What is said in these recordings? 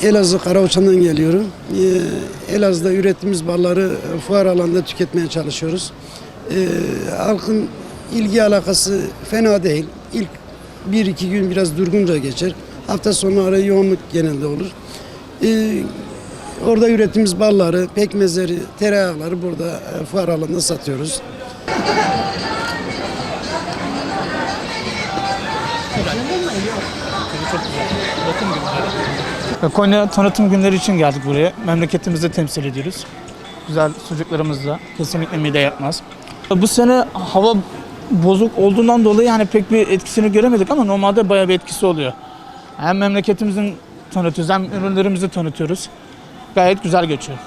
Elazığ Karaoçan'dan geliyorum. Elazığ'da ürettiğimiz balları fuar alanında tüketmeye çalışıyoruz. Halkın ilgi alakası fena değil. İlk 1-2 gün biraz durgunca geçer. Hafta sonları yoğunluk genelde olur. Orada ürettiğimiz balları, pekmezleri, tereyağları burada fuar alanında satıyoruz. Konya tanıtım günleri için geldik buraya. Memleketimizi temsil ediyoruz. Güzel sucuklarımızla kesinlikle mide yapmaz. Bu sene hava bozuk olduğundan dolayı hani pek bir etkisini göremedik ama normalde bayağı bir etkisi oluyor. Hem memleketimizin tanıtıyoruz hem ürünlerimizi tanıtıyoruz. Gayet güzel geçiyor.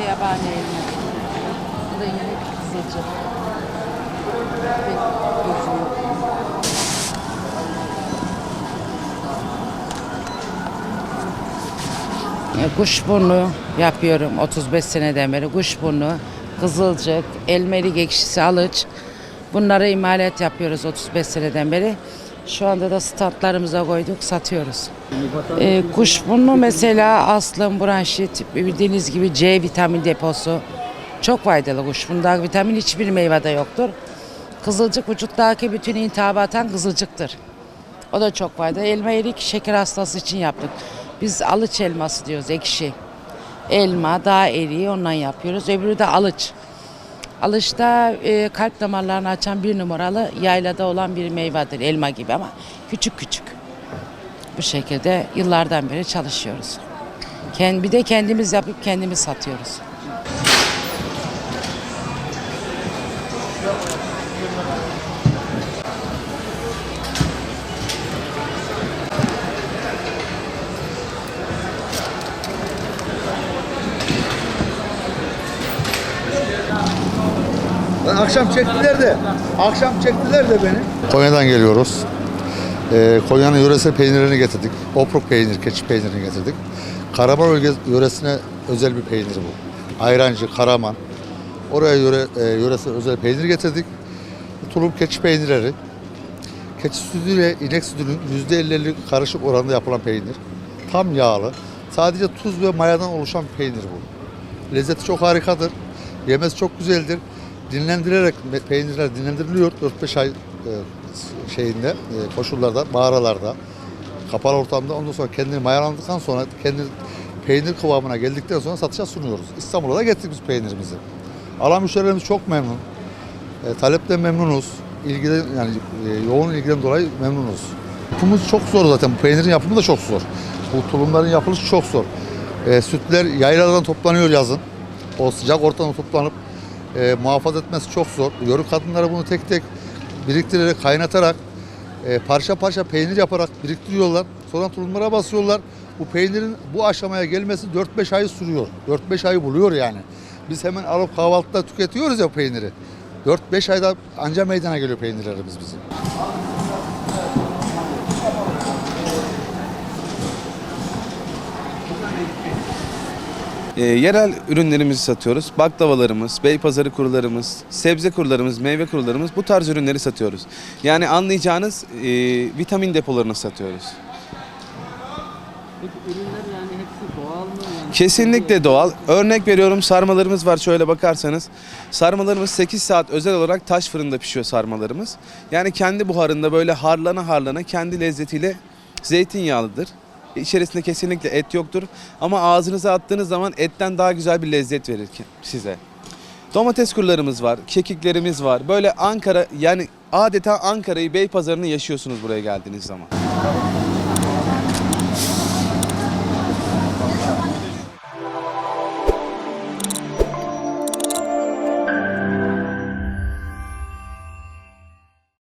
Yabani elma. Bu da yine kızılcık. Kuşburnu yapıyorum 35 seneden beri. Kuşburnu, kızılcık, elmelik ekşisi, alıç. Bunları imalat yapıyoruz 35 seneden beri. Şu anda da standlarımıza koyduk, satıyoruz. Kuşburnu mesela astım, bronşit, bildiğiniz gibi C vitamin deposu. Çok faydalı kuşburnunda vitamin hiçbir meyvede yoktur. Kızılcık vücuttaki bütün iltihabı atan kızılcıktır. O da çok faydalı. Elma erik şeker hastası için yaptık. Biz alıç elması diyoruz, ekşi. Elma, dağ eriği ondan yapıyoruz. Öbürü de alıç. Alıçta kalp damarlarını açan 1 numaralı yaylada olan bir meyvedir. Elma gibi ama küçük küçük. Bu şekilde yıllardan beri çalışıyoruz. Bir de kendimiz yapıp kendimiz satıyoruz. Akşam çektiler de beni. Konya'dan geliyoruz. Konya'nın yöresel peynirini getirdik. Opruk peynir, keçi peynirini getirdik. Karaman yöresine özel bir peynir bu. Ayrancı, Karaman. Oraya yöresel özel peynir getirdik. Tulum keçi peynirleri. Keçi sütüyle inek sütünün %50 karışık oranında yapılan peynir. Tam yağlı. Sadece tuz ve mayadan oluşan bir peynir bu. Lezzeti çok harikadır. Yemesi çok güzeldir. Dinlendirerek peynirler dinlendiriliyor 4-5 ay koşullarda, mağaralarda, kapalı ortamda. Ondan sonra kendini mayalandıktan sonra kendi peynir kıvamına geldikten sonra satışa sunuyoruz. İstanbul'a da getirdik biz peynirimizi. Alan müşterilerimiz çok memnun. Talepten memnunuz. Yoğun ilgiden dolayı memnunuz. Yapımız çok zor zaten. Bu peynirin yapımı da çok zor. Bu tulumların yapılışı çok zor. Sütler yaylalardan toplanıyor yazın. O sıcak ortamda toplanıp muhafaza etmesi çok zor. Yörük kadınları bunu tek tek biriktirerek, kaynatarak, parça parça peynir yaparak biriktiriyorlar. Sonra tulumlara basıyorlar. Bu peynirin bu aşamaya gelmesi 4-5 ay sürüyor. 4-5 ayı buluyor yani. Biz hemen alıp kahvaltıda tüketiyoruz ya peyniri. 4-5 ayda anca meydana geliyor peynirlerimiz bizim. Yerel ürünlerimizi satıyoruz. Baklavalarımız, beypazarı kurularımız, sebze kurularımız, meyve kurularımız bu tarz ürünleri satıyoruz. Yani anlayacağınız vitamin depolarını satıyoruz. Peki ürünler yani hepsi doğal mı? Yani Kesinlikle doğal. Örnek veriyorum, sarmalarımız var, şöyle bakarsanız. Sarmalarımız 8 saat özel olarak taş fırında pişiyor sarmalarımız. Yani kendi buharında böyle harlana harlana kendi lezzetiyle zeytinyağlıdır. İçerisinde kesinlikle et yoktur ama ağzınıza attığınız zaman etten daha güzel bir lezzet verir size. Domates kurularımız var, kekiklerimiz var. Böyle Ankara, yani adeta Ankara'yı, Beypazarı'nı yaşıyorsunuz buraya geldiğiniz zaman.